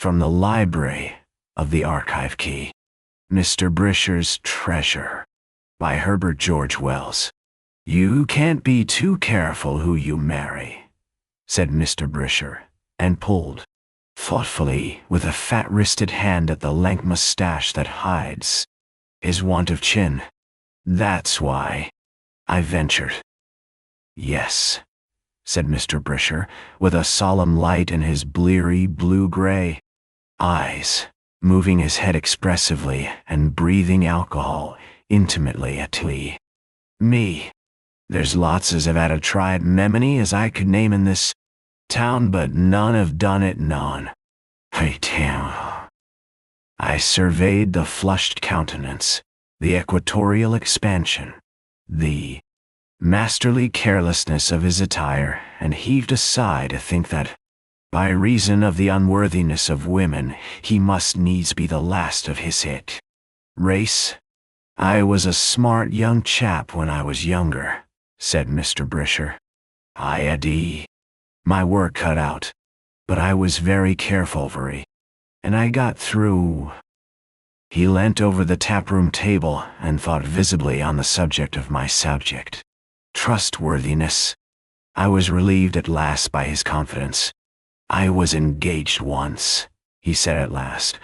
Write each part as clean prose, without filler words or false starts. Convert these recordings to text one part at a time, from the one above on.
From the library of the archive key. Mr. Brisher's Treasure by Herbert George Wells. You can't be too careful who you marry, said Mr. Brisher, and pulled thoughtfully with a fat-wristed hand at the lank mustache that hides his want of chin. That's why, I ventured. Yes, said Mr. Brisher, with a solemn light in his bleary blue-gray eyes, moving his head expressively and breathing alcohol intimately at me. There's lots as have had a try at memony as I could name in this town, but none have done it none. Hey, damn. I surveyed the flushed countenance, the equatorial expansion, the masterly carelessness of his attire, and heaved a sigh to think that, by reason of the unworthiness of women, he must needs be the last of his race. I was a smart young chap when I was younger, said Mr. Brisher. I had my work cut out, but I was very careful, and I got through. He leant over the taproom table and thought visibly on the subject of my subject. Trustworthiness. I was relieved at last by his confidence. I was engaged once, he said at last,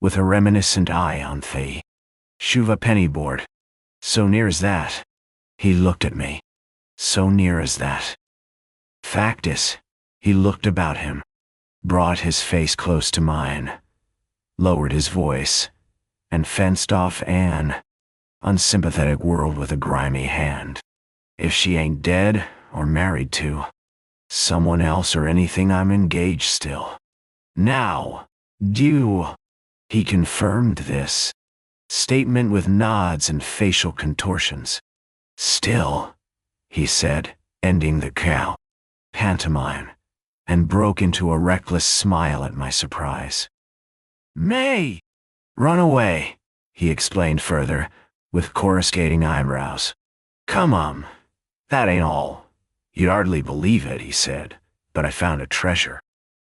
with a reminiscent eye on the Shuva pennyboard. So near as that. He looked at me. So near as that. Fact is, he looked about him, brought his face close to mine, lowered his voice, and fenced off an unsympathetic world with a grimy hand. If she ain't dead or married to someone else or anything, I'm engaged still. Now, he confirmed this statement with nods and facial contortions. Still, he said, ending the pantomime, and broke into a reckless smile at my surprise. May! Run away, he explained further, with coruscating eyebrows. Come on, that ain't all. You'd hardly believe it, he said, but I found a treasure.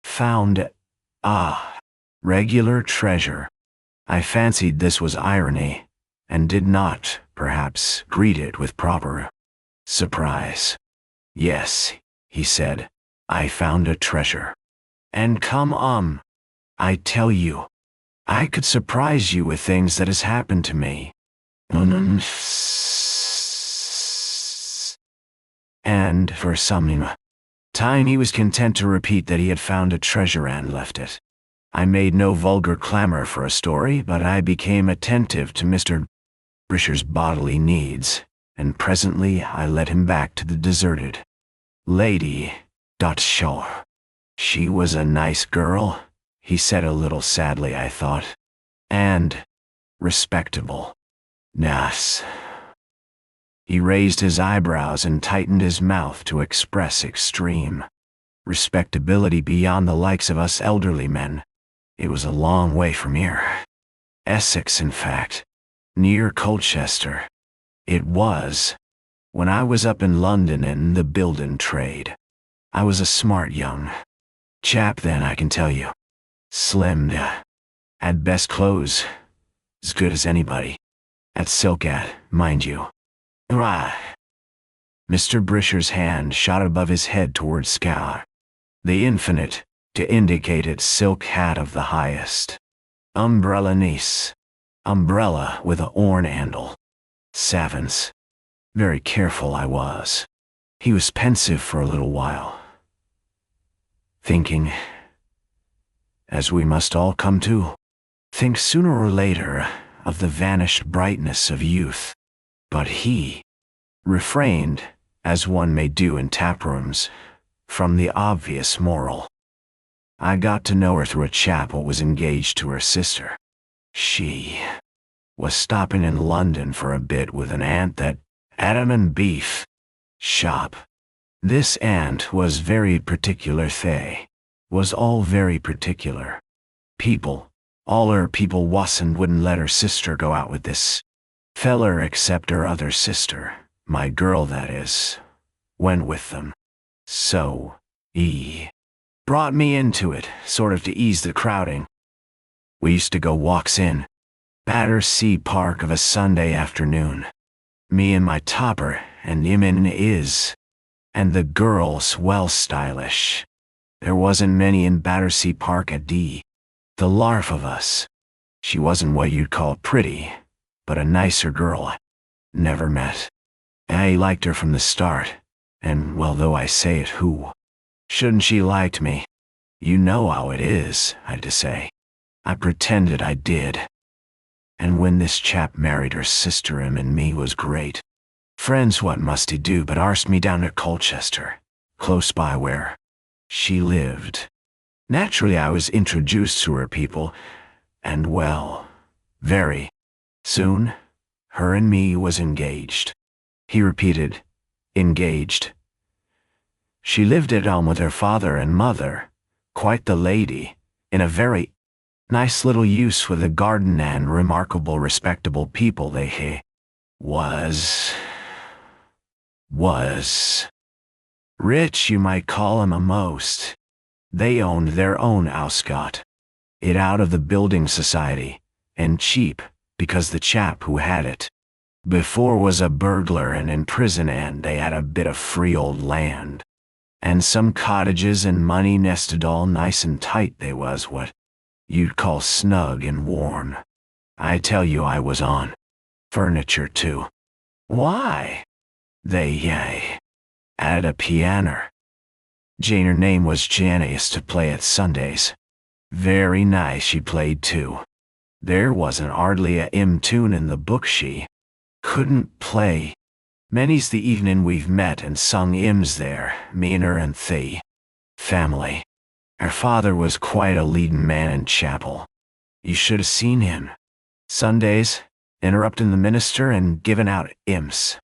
Found, regular treasure. I fancied this was irony, and did not, perhaps, greet it with proper surprise. Yes, he said, I found a treasure. And come I tell you, I could surprise you with things that has happened to me. And for some time he was content to repeat that he had found a treasure and left it. I made no vulgar clamor for a story, but I became attentive to Mr. Brisher's bodily needs, and presently I led him back to the deserted lady. Shaw. She was a nice girl, he said a little sadly, I thought, and respectable. Nas. He raised his eyebrows and tightened his mouth to express extreme respectability beyond the likes of us elderly men. It was a long way from here. Essex, in fact. Near Colchester. It was. When I was up in London in the building trade. I was a smart young chap then, I can tell you. Slim, had best clothes. As good as anybody. At Silkat, mind you. Mr. Brisher's hand shot above his head towards sky. The infinite, to indicate its silk hat of the highest. Umbrella niece. Umbrella with a horn handle. Savins. Very careful I was. He was pensive for a little while. Thinking, as we must all come to, think sooner or later of the vanished brightness of youth. But he refrained, as one may do in taprooms, from the obvious moral. I got to know her through a chap who was engaged to her sister. She was stopping in London for a bit with an aunt that Adam and beef shop. This aunt was very particular, was all very particular. All her people wouldn't let her sister go out with this feller except her other sister, my girl that is, went with them. So, brought me into it, sort of to ease the crowding. We used to go walks in Battersea Park of a Sunday afternoon. Me and my topper, and him in his. And the girls, well stylish. There wasn't many in Battersea Park at D. The larf of us. She wasn't what you'd call pretty, but a nicer girl I never met. I liked her from the start, and well, though I say it, who shouldn't she liked me? You know how it is, I had to say. I pretended I did. And when this chap married her sister, him and me was great. Friends, what must he do but arst me down to Colchester, close by where she lived. Naturally, I was introduced to her people, and well, very soon, her and me was engaged. He repeated, engaged. She lived at home with her father and mother, quite the lady, in a very nice little use with a garden and remarkable respectable people they was rich, you might call 'em a most. They owned their own house, got it out of the building society, and cheap, because the chap who had it before was a burglar and in prison, and they had a bit of free old land, and some cottages and money nested all nice and tight. They was what you'd call snug and warm. I tell you, I was on furniture too. Why? They had a piano. Jane, her name was Janice, to play at Sundays. Very nice she played too. There wasn't hardly a tune in the book she couldn't play. Many's the evening we've met and sung hymns there, me and her and the family. Her father was quite a leading man in chapel. You should have seen him. Sundays, interrupting the minister and giving out hymns.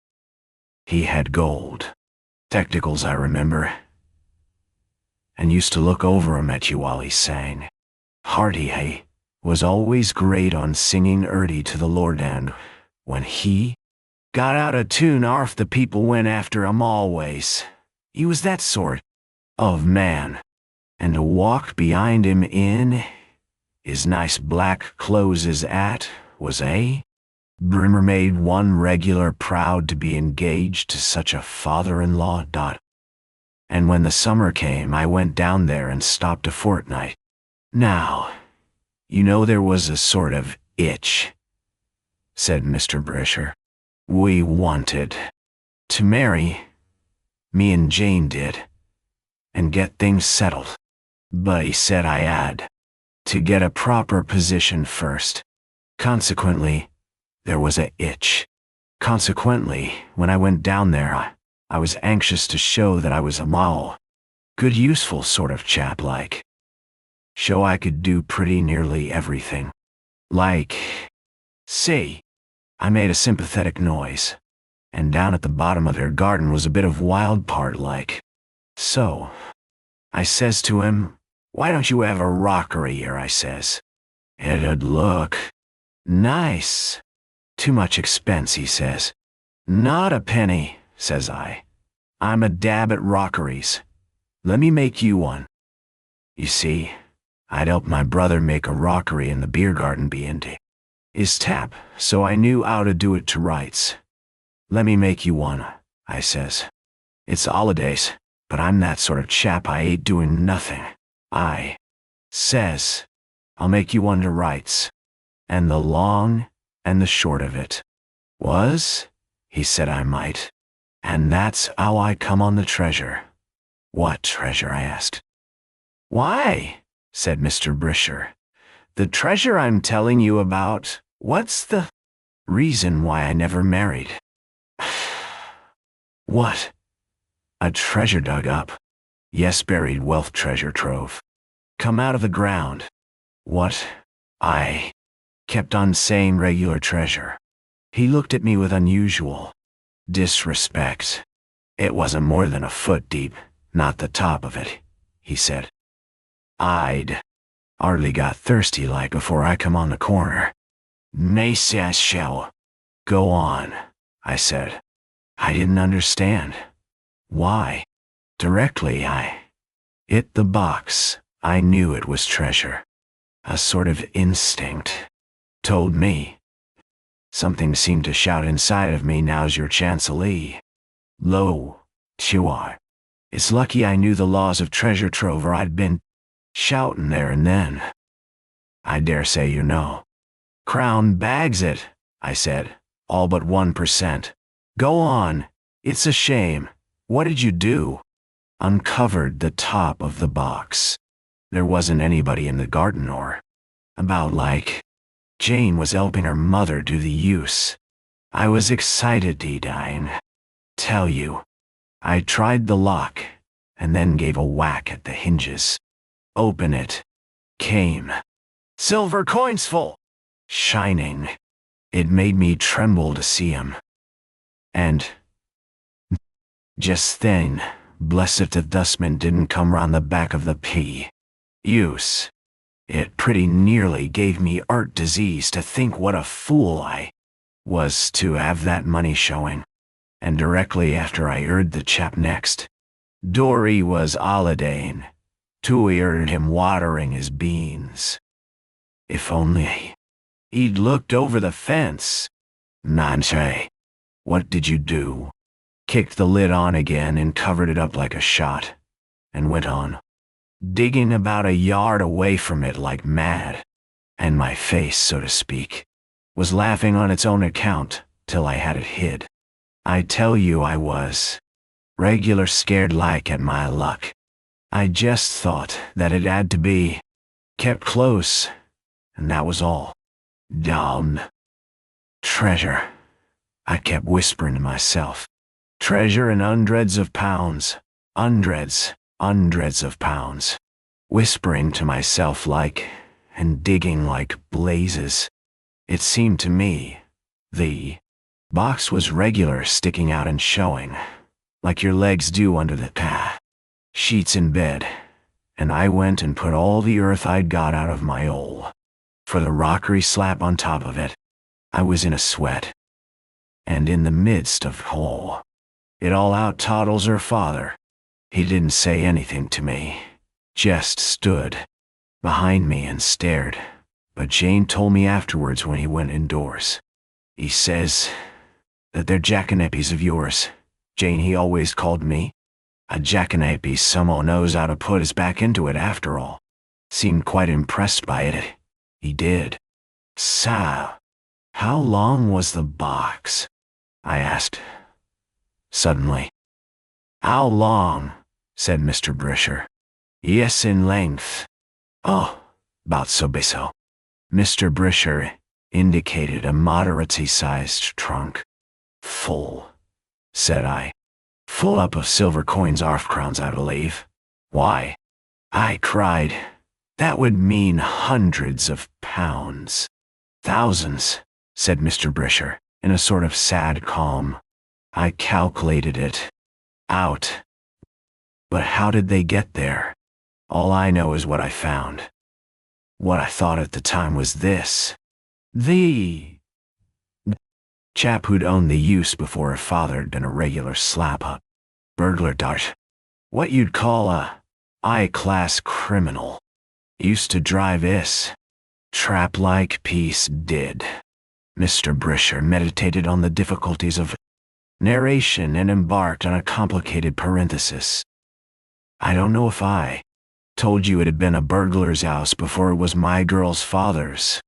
He had gold spectacles, I remember, and used to look over 'em at you while he sang. Hearty was always great on singing early to the Lord, and when he got out a tune, arf the people went after him always. He was that sort of man, and to walk behind him in his nice black clothes as at was a Brimmer made one regular proud to be engaged to such a father-in-law. And when the summer came, I went down there and stopped a fortnight. Now, you know, there was a sort of itch, said Mr. Brisher. We wanted to marry, me and Jane did, and get things settled. But he said I had to get a proper position first. Consequently, there was a itch. Consequently, when I went down there, I was anxious to show that I was a good, useful sort of chap, like show I could do pretty nearly everything. Like, say, I made a sympathetic noise, and down at the bottom of their garden was a bit of wild part, like. So, I says to him, why don't you have a rockery here, I says. It'd look nice. Too much expense, he says. Not a penny, says I. I'm a dab at rockeries. Let me make you one. You see, I'd helped my brother make a rockery in the beer garden behind his tap, so I knew how to do it to rights. Let me make you one, I says. It's holidays, but I'm that sort of chap, I ain't doing nothing. I says, I'll make you one to rights. And the long and the short of it was, he said I might. And that's how I come on the treasure. What treasure, I asked. Why, said Mr. Brisher, the treasure I'm telling you about. What's the reason why I never married? What? A treasure dug up? Yes, buried wealth, treasure trove. Come out of the ground. What? I kept on saying regular treasure. He looked at me with unusual disrespect. It wasn't more than a foot deep, not the top of it, he said. I'd hardly got thirsty like before I come on the corner. Maybe I shall go on, I said. I didn't understand. Why? Directly It the box. I knew it was treasure. A sort of instinct told me. Something seemed to shout inside of me, now's your chance, Lee. Lo, Chihuahua. It's lucky I knew the laws of treasure trove, or I'd been shouting there and then. I dare say you know. Crown bags it, I said, all but 1%. Go on, it's a shame. What did you do? Uncovered the top of the box. There wasn't anybody in the garden or about, like Jane was helping her mother do the use. I was excited to dying. Tell you. I tried the lock, and then gave a whack at the hinges. Open it. Came. Silver coins full. Shining. It made me tremble to see 'em. And just then, blessed if the dustman didn't come round the back of the pious. It pretty nearly gave me art disease to think what a fool I was to have that money showing. And directly after I heard the chap next, Dory was holidaying, to heard him watering his beans. If only he'd looked over the fence. Nance, what did you do? Kicked the lid on again and covered it up like a shot, and went on, digging about a yard away from it like mad. And my face, so to speak, was laughing on its own account till I had it hid. I tell you I was regular scared like at my luck. I just thought that it had to be kept close, and that was all. Down. Treasure. I kept whispering to myself. Treasure and hundreds of pounds. Hundreds of pounds. Whispering to myself like, and digging like blazes. It seemed to me, the box was regular, sticking out and showing, like your legs do under the sheets in bed, and I went and put all the earth I'd got out of my hole for the rockery slap on top of it. I was in a sweat, and in the midst of it all out toddles her father. He didn't say anything to me, just stood behind me and stared, but Jane told me afterwards when he went indoors. He says that they're jackanapes of yours. Jane, he always called me a jackanape. Someone knows how to put his back into it after all. Seemed quite impressed by it. He did. So, how long was the box? I asked. Suddenly. How long? Said Mr. Brisher. Yes, in length. Oh, about so. Mr. Brisher indicated a moderately sized trunk. Full, said I. Full up of silver coins, half crowns, I believe. Why? I cried. That would mean hundreds of pounds. Thousands, said Mr. Brisher, in a sort of sad calm. I calculated it out. But how did they get there? All I know is what I found. What I thought at the time was this. The chap who'd owned the use before her father'd been a regular slap-up. Burglar dart. What you'd call a high-class criminal. Used to drive this trap-like piece did. Mr. Brisher meditated on the difficulties of narration and embarked on a complicated parenthesis. I don't know if I told you it had been a burglar's house before it was my girl's father's.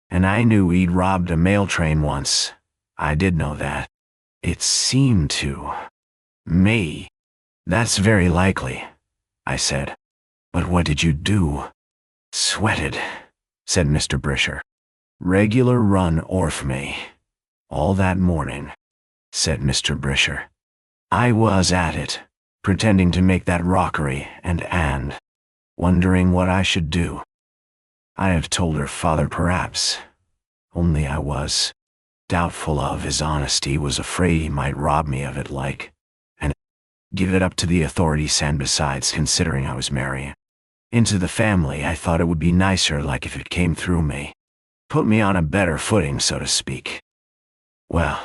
And I knew he'd robbed a mail train once. I did know that. It seemed to me. That's very likely, I said. But what did you do? Sweated, said Mr. Brisher. Regular run orf me. All that morning, said Mr. Brisher. I was at it, pretending to make that rockery and wondering what I should do. I have told her father perhaps, only I was doubtful of his honesty, was afraid he might rob me of it like, and give it up to the authorities, and besides, considering I was marrying into the family, I thought it would be nicer like if it came through me. Put me on a better footing, so to speak. Well,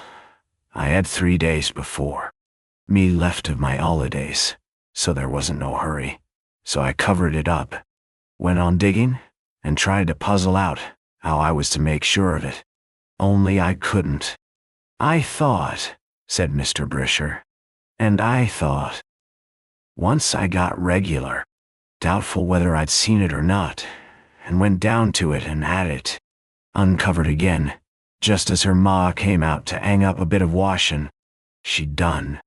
I had 3 days before me left of my holidays, so there wasn't no hurry. so I covered it up, went on digging, and tried to puzzle out how I was to make sure of it. Only I couldn't. I thought, said Mr. Brisher, and I thought. Once I got regular, doubtful whether I'd seen it or not, and went down to it and at it, uncovered again, just as her ma came out to hang up a bit of washing. She'd done.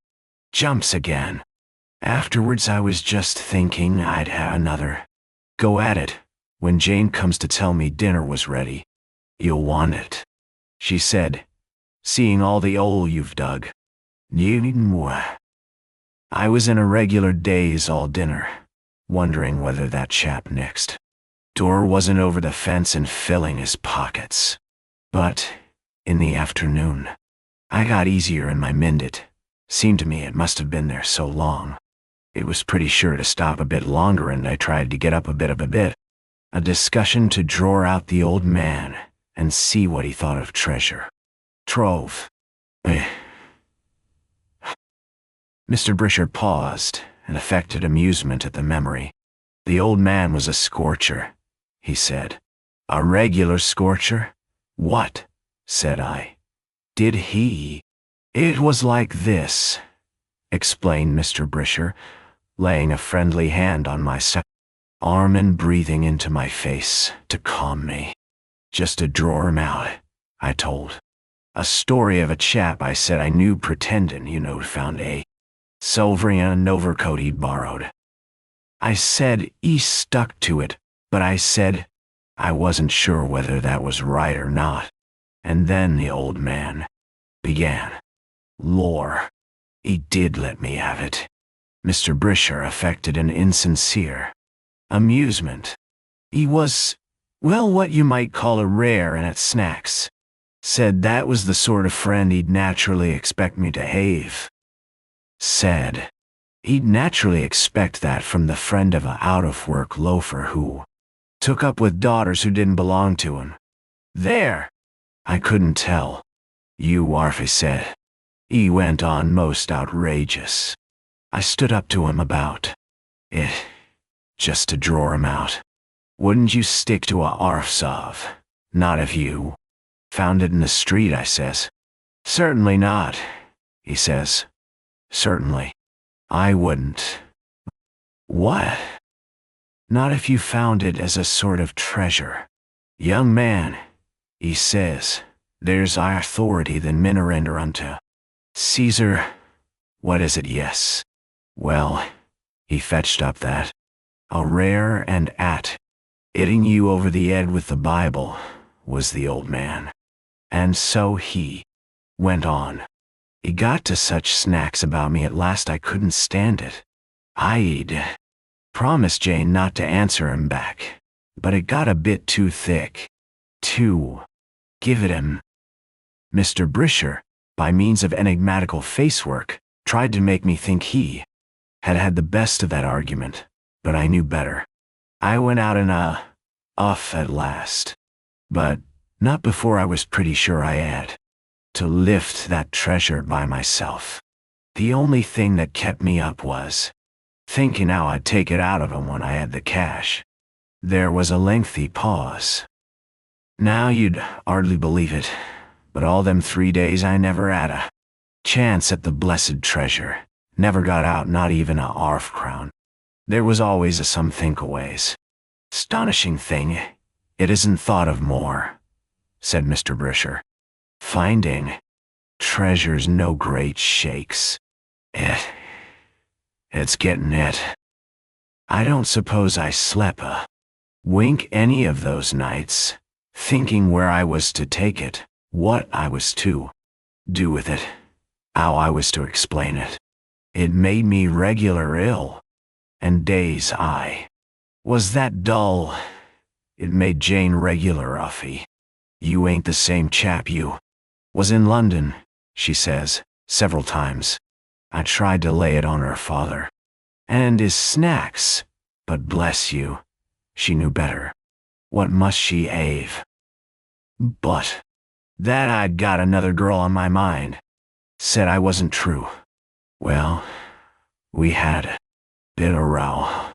Jumps again. Afterwards I was just thinking I'd have another go at it when Jane comes to tell me dinner was ready. You'll want it, she said, seeing all the hole you've dug. You needn't more. I was in a regular daze all dinner, wondering whether that chap next door wasn't over the fence and filling his pockets. But, in the afternoon, I got easier in my mended. Seemed to me it must have been there so long. It was pretty sure to stop a bit longer, and I tried to get up a bit. A discussion to draw out the old man and see what he thought of treasure. Trove. Mr. Brisher paused and affected amusement at the memory. The old man was a scorcher, he said. A regular scorcher? What? Said I. Did he? It was like this, explained Mr. Brisher, laying a friendly hand on my arm and breathing into my face to calm me. Just to draw him out, I told. A story of a chap I said I knew pretending, found a Sovereign overcoat he'd borrowed. I said he stuck to it, but I said I wasn't sure whether that was right or not. And then the old man began. Lore, he did let me have it. Mr. Brisher affected an insincere amusement. He was, well, what you might call a rare and at snacks. Said that was the sort of friend he'd naturally expect me to have. Said he'd naturally expect that from the friend of a out-of-work loafer who took up with daughters who didn't belong to him. There! I couldn't tell. You Warfy said. He went on most outrageous. I stood up to him about it, just to draw him out. Wouldn't you stick to a arfsov? Not if you found it in the street, I says. Certainly not, he says. Certainly. I wouldn't. What? Not if you found it as a sort of treasure. Young man, he says, there's higher authority than men are under unto. Caesar, what is it, yes? Well, he fetched up that. A rare and at hitting you over the head with the Bible was the old man. And so he went on. He got to such snacks about me at last I couldn't stand it. I'd promised Jane not to answer him back, but it got a bit too thick. To give it him. Mr. Brisher, by means of enigmatical facework, tried to make me think he had had the best of that argument, but I knew better. I went out in a huff at last, but not before I was pretty sure I had to lift that treasure by myself. The only thing that kept me up was thinking how I'd take it out of him when I had the cash. There was a lengthy pause. Now you'd hardly believe it, but all them 3 days I never had a chance at the blessed treasure. Never got out, not even a arf crown. There was always a some thinkaways. Astonishing thing, it isn't thought of more, said Mr. Brisher. Finding treasure's no great shakes. It's getting it. I don't suppose I slept a wink any of those nights, thinking where I was to take it, what I was to do with it, how I was to explain it. It made me regular ill, and days I was that dull. It made Jane regular uffy. You ain't the same chap you was in London, she says, several times. I tried to lay it on her father and his snacks, but bless you, she knew better. What must she have? But that I'd got another girl on my mind. Said I wasn't true. Well, we had a bit of row.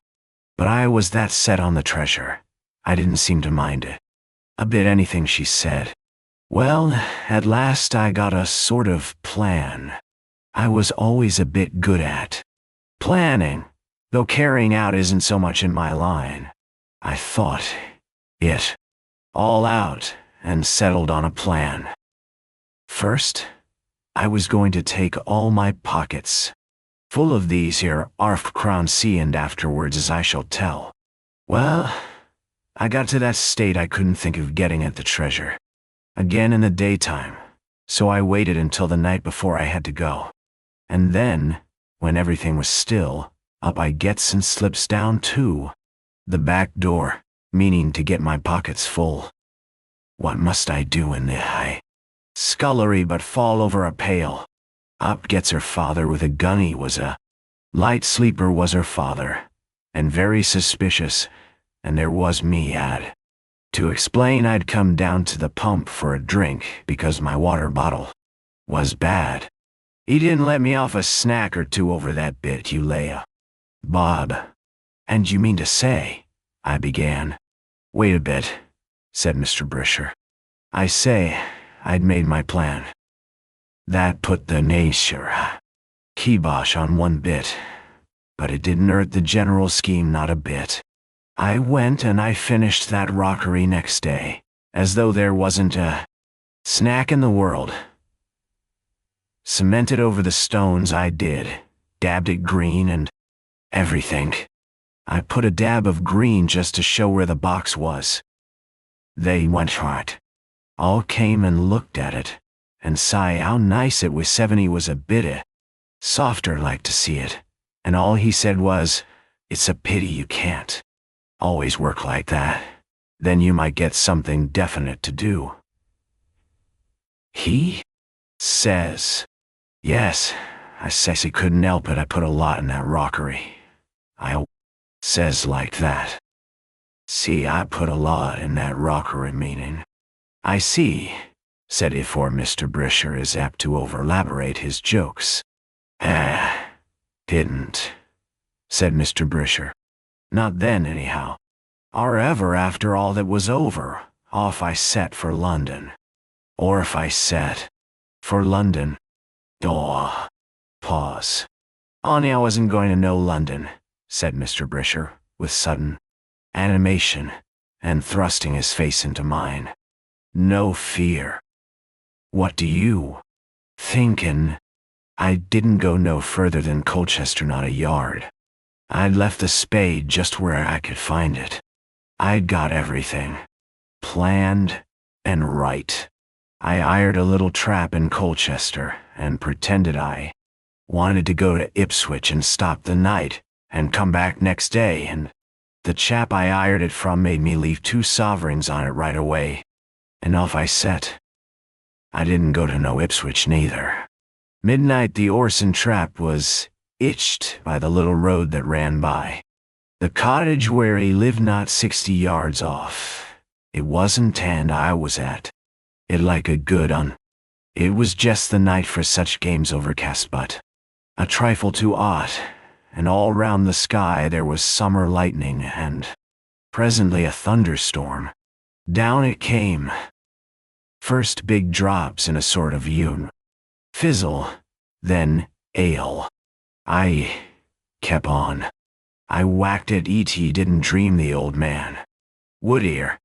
But I was that set on the treasure, I didn't seem to mind it. A bit anything she said. Well, at last I got a sort of plan. I was always a bit good at planning, though carrying out isn't so much in my line. I thought it all out and settled on a plan. First, I was going to take all my pockets, full of these here unrefined, and afterwards, as I shall tell. Well, I got to that state I couldn't think of getting at the treasure again in the daytime, so I waited until the night before I had to go. And then, when everything was still, up I gets and slips down to the back door, meaning to get my pockets full. What must I do in the high scullery but fall over a pail? Up gets her father with a gun. He was a light sleeper, was her father, and very suspicious, and there was me had to explain I'd come down to the pump for a drink because my water bottle was bad. He didn't let me off a snack or two over that bit, you lay Bob. And you mean to say, I began. Wait a bit, said Mr. Brisher. I say, I'd made my plan. That put the nature kibosh on one bit, but it didn't hurt the general scheme not a bit. I went and I finished that rockery next day, as though there wasn't a snack in the world. Cemented over the stones I did, dabbed it green and everything. I put a dab of green just to show where the box was. They went right. All came and looked at it, and sigh how nice it was. 70 was a bit softer like to see it, and all he said was, it's a pity you can't always work like that. Then you might get something definite to do. He says, yes, I says he couldn't help it. I put a lot in that rockery. I says like that. See, I put a lot in that rockery, meaning. I see, said he, for Mr. Brisher is apt to over-elaborate his jokes. Didn't, said Mr. Brisher. Not then, anyhow. However, after all that was over, off I set for London. Or if I set for London. Pause. Only I wasn't going to know London, said Mr. Brisher, with sudden animation, and thrusting his face into mine. No fear. What do you thinkin'? I didn't go no further than Colchester, not a yard. I'd left the spade just where I could find it. I'd got everything planned and right. I hired a little trap in Colchester and pretended I wanted to go to Ipswich and stop the night and come back next day, and the chap I hired it from made me leave 2 sovereigns on it right away, and off I set. I didn't go to no Ipswich neither. Midnight the Orson trap was itched by the little road that ran by the cottage where he lived, not 60 yards off. It wasn't, and I was at it like a good un. It was just the night for such games, overcast but a trifle too hot, and all round the sky there was summer lightning, and presently a thunderstorm. Down it came. First big drops in a sort of fizzle, then ale. I kept on. I whacked it. E.T. didn't dream the old man would hear.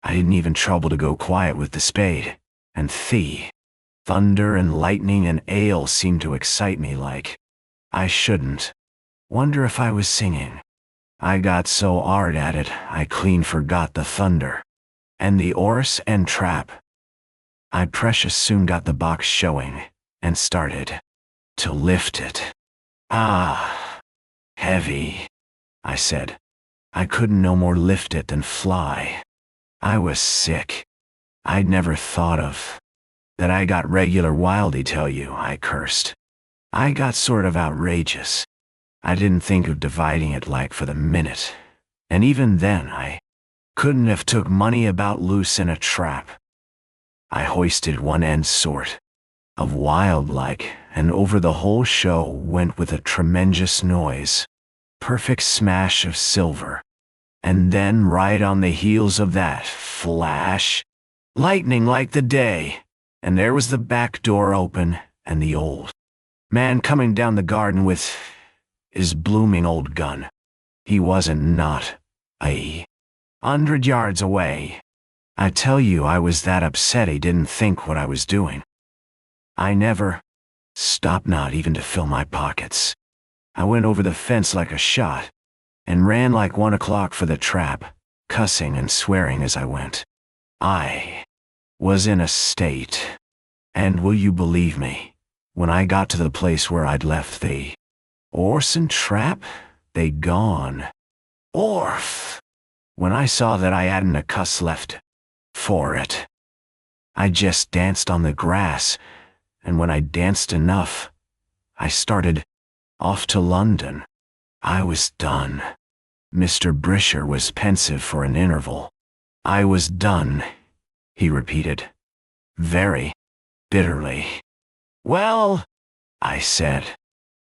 I didn't even trouble to go quiet with the spade, and thunder and lightning and ale seemed to excite me like I shouldn't. Wonder if I was singing. I got so hard at it, I clean forgot the thunder and the horse and trap. I precious soon got the box showing, and started to lift it. Heavy, I said. I couldn't no more lift it than fly. I was sick. I'd never thought of that. I got regular wildy, tell you, I cursed. I got sort of outrageous. I didn't think of dividing it like for the minute, and even then I couldn't have took money about loose in a trap. I hoisted one end sort of wild like, and over the whole show went with a tremendous noise. perfect smash of silver. And then right on the heels of that, flash, lightning like the day, and there was the back door open, and the old man coming down the garden with his blooming old gun. He wasn't not 100 yards away. I tell you, I was that upset he didn't think what I was doing. I never stopped, not even to fill my pockets. I went over the fence like a shot, and ran like 1 o'clock for the trap, cussing and swearing as I went. I was in a state, and will you believe me, when I got to the place where I'd left the orson trap, they'd gone. Orf! When I saw that I hadn't a cuss left for it, I just danced on the grass, and when I danced enough, I started off to London. I was done. Mr. Brisher was pensive for an interval. I was done, he repeated, very bitterly. Well, I said.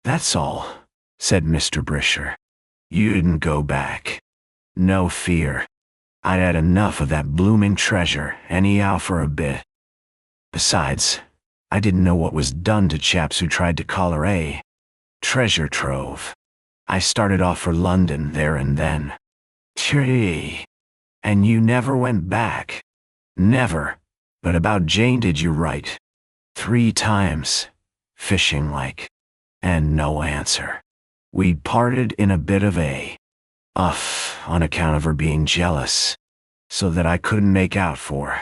That's all, said Mr. Brisher. You didn't go back. No fear. I'd had enough of that blooming treasure, anyhow for a bit. Besides, I didn't know what was done to chaps who tried to collar a treasure trove. I started off for London there and then. Gee, and you never went back? Never. But about Jane did you write? 3 times, fishing like, and no answer. We parted in a bit of a uff on account of her being jealous, so that I couldn't make out for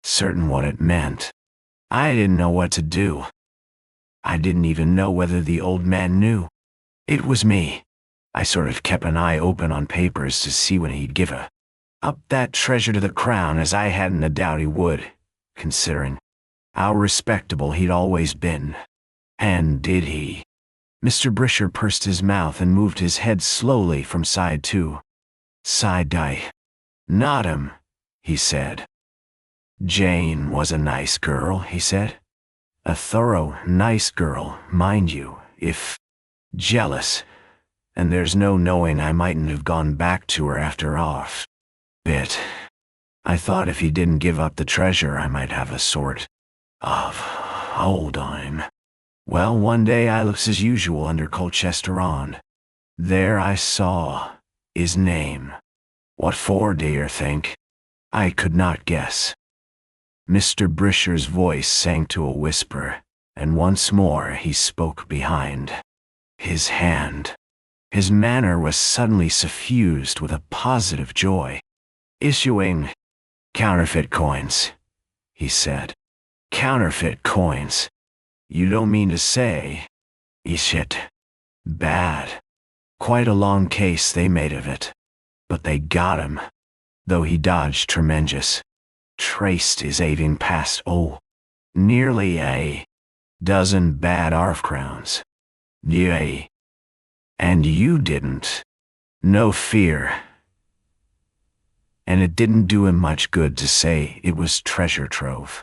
certain what it meant. I didn't know what to do. I didn't even know whether the old man knew. It was me. I sort of kept an eye open on papers to see when he'd give up that treasure to the crown, as I hadn't a doubt he would, considering how respectable he'd always been. And did he? Mr. Brisher pursed his mouth and moved his head slowly from side to side. Not him, he said. Jane was a nice girl, he said. A thorough, nice girl, mind you, if jealous, and there's no knowing I mightn't have gone back to her after off bit. I thought if he didn't give up the treasure, I might have a sort of hold on him. Well, one day I looks as usual under Colchester on. There I saw his name. What for, do you think? I could not guess. Mr. Brisher's voice sank to a whisper, and once more he spoke behind his hand. His manner was suddenly suffused with a positive joy. Issuing counterfeit coins, he said. Counterfeit coins. You don't mean to say, is it bad? Quite a long case they made of it. But they got him, though he dodged tremendous. Traced his aving past, nearly a dozen bad half-crowns. Yea. And you didn't. No fear. And it didn't do him much good to say it was treasure trove.